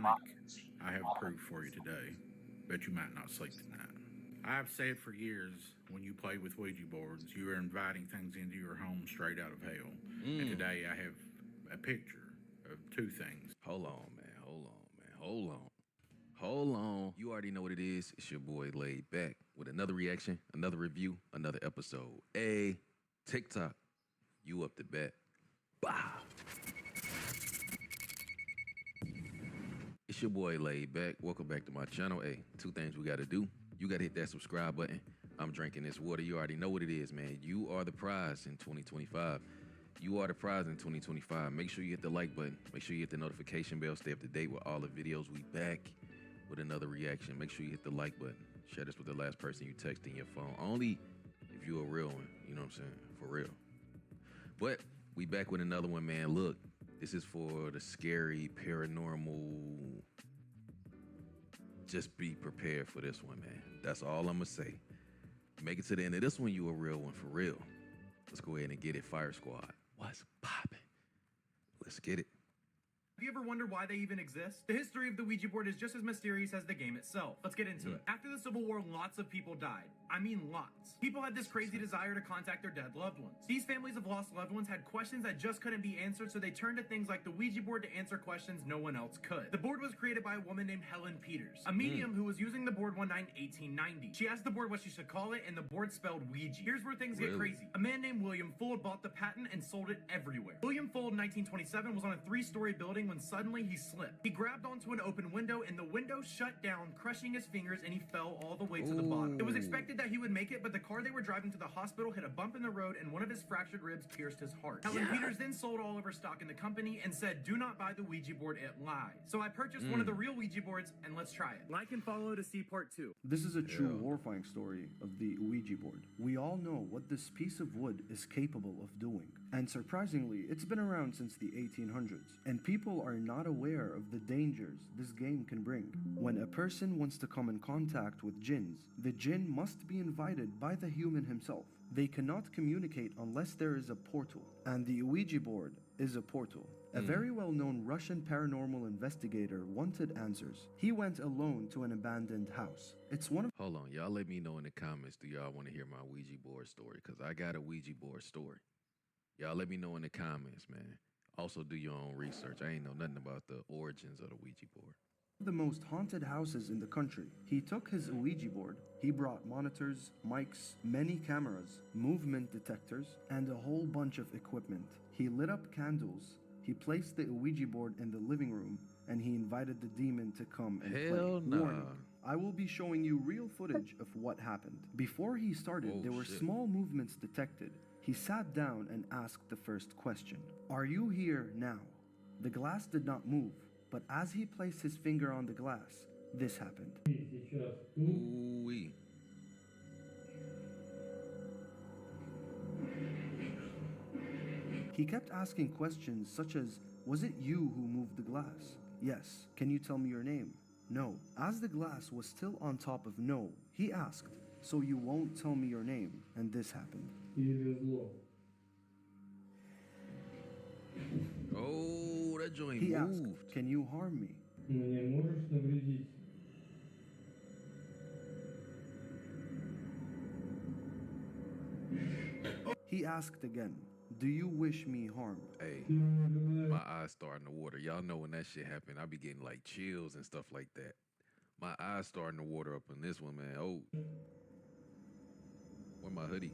ironic, I have proof for you today. Bet you might not sleep tonight. I've said for years, when you play with Ouija boards, you are inviting things into your home straight out of hell. And today I have a picture of two things. Hold on, man. Hold on. You already know what it is. It's your boy Laid Back with another reaction, another review, another episode. Hey, TikTok, you up to bat. Bah! It's your boy Laid Back. Welcome back to my channel. Hey, two things we got to do. You got to hit that subscribe button. I'm drinking this water. You already know what it is, man. You are the prize in 2025. You are the prize in 2025. Make sure you hit the like button. Make sure you hit the notification bell. Stay up to date with all the videos. We back with another reaction. Make sure you hit the like button. Share this with the last person you text in your phone. Only if you're a real one. You know what I'm saying? For real. But we back with another one, man. Look, this is for the scary, paranormal. Just be prepared for this one, man. That's all I'm gonna say. Make it to the end of this one, you a real one, for real. Let's go ahead and get it, Fire Squad. What's poppin'? Let's get it. Have you ever wondered why they even exist? The history of the Ouija board is just as mysterious as the game itself. Let's get into it. After the Civil War, lots of people died. I mean lots. People had this crazy desire to contact their dead loved ones. These families of lost loved ones had questions that just couldn't be answered, so they turned to things like the Ouija board to answer questions no one else could. The board was created by a woman named Helen Peters, a medium who was using the board one night in 1890. She asked the board what she should call it, and the board spelled Ouija. Here's where things get crazy. A man named William Fuld bought the patent and sold it everywhere. William Fuld in 1927 was on a 3-story building when suddenly he slipped. He grabbed onto an open window and the window shut down, crushing his fingers, and he fell all the way to the bottom. It was expected that he would make it, but the car they were driving to the hospital hit a bump in the road and one of his fractured ribs pierced his heart. Helen Peters then sold all of her stock in the company and said, "Do not buy the Ouija board, it lies." So I purchased one of the real Ouija boards and let's try it. Like and follow to see part 2. This is a true horrifying story of the Ouija board. We all know what this piece of wood is capable of doing. And surprisingly, it's been around since the 1800s. And people are not aware of the dangers this game can bring. When a person wants to come in contact with jinns, the jinn must be invited by the human himself. They cannot communicate unless there is a portal. And the Ouija board is a portal. A very well-known Russian paranormal investigator wanted answers. He went alone to an abandoned house. It's one of— Hold on, y'all let me know in the comments, do y'all want to hear my Ouija board story? Because I got a Ouija board story. Y'all let me know in the comments, man. Also do your own research. I ain't know nothing about the origins of the Ouija board. The most haunted houses in the country. He took his Ouija board. He brought monitors, mics, many cameras, movement detectors, and a whole bunch of equipment. He lit up candles. He placed the Ouija board in the living room, and he invited the demon to come and play. Warning, I will be showing you real footage of what happened. Before he started, there were small movements detected. He sat down and asked the first question. "Are you here now?" The glass did not move, but as he placed his finger on the glass, this happened. Ooh-wee. He kept asking questions such as, "Was it you who moved the glass?" "Yes." "Can you tell me your name?" "No." As the glass was still on top of no, he asked, "So you won't tell me your name?" And this happened. Oh, that joint He moved. asked, "Can you harm me?" He asked again, "Do you wish me harm?" Hey, my eyes starting to water. Y'all know when that shit happened, I be getting like chills and stuff like that. My eyes starting to water up on this one, man. Oh, where my hoodie?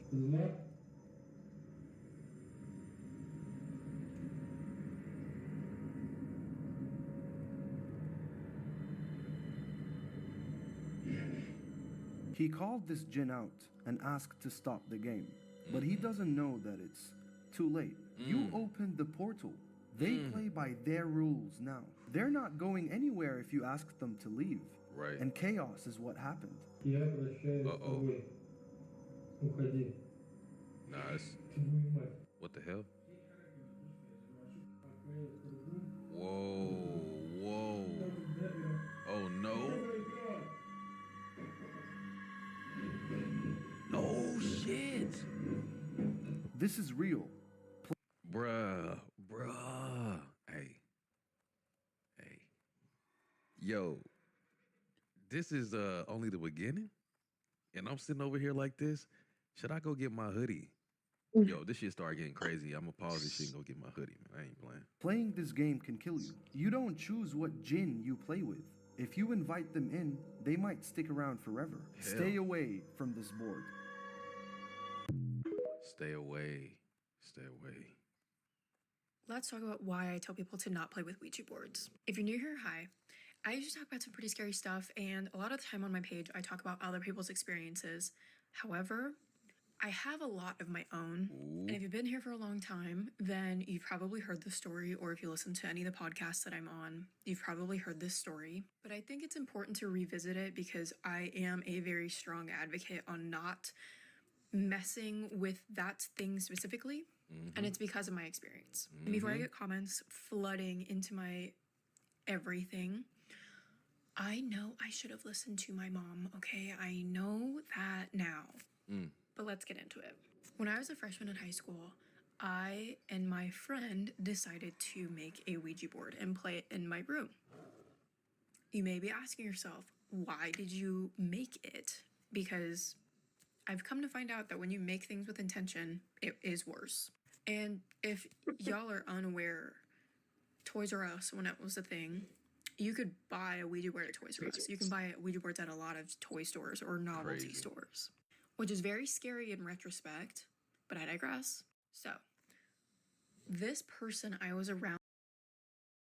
He called this jinn out and asked to stop the game. But he doesn't know that it's too late. You opened the portal. They play by their rules now. They're not going anywhere if you ask them to leave. Right. And chaos is what happened. Uh-oh. Nah, it's... What the hell? Whoa, whoa. Oh, no. Oh, shit. This is real. Bruh. Hey. Yo, this is only the beginning, and I'm sitting over here like this. Should I go get my hoodie? Yo, this shit start getting crazy. I'm gonna pause this shit and go get my hoodie, man. I ain't playing. Playing this game can kill you. You don't choose what djinn you play with. If you invite them in, they might stick around forever. Hell. Stay away from this board. Stay away. Stay away. Let's talk about why I tell people to not play with Ouija boards. If you're new here, hi. I usually talk about some pretty scary stuff, and a lot of the time on my page, I talk about other people's experiences. However, I have a lot of my own, and if you've been here for a long time, then you've probably heard the story, or if you listen to any of the podcasts that I'm on, you've probably heard this story. But I think it's important to revisit it because I am a very strong advocate on not messing with that thing specifically, and it's because of my experience. And before I get comments flooding into my everything, I know I should have listened to my mom, okay? I know that now. But let's get into it. When I was a freshman in high school, I and my friend decided to make a Ouija board and play it in my room. You may be asking yourself, why did you make it? Because I've come to find out that when you make things with intention, it is worse. And if y'all are unaware, Toys R Us, when it was a thing, you could buy a Ouija board at Toys R Us. You can buy Ouija boards at a lot of toy stores or novelty stores, which is very scary in retrospect, but I digress. So, this person I was around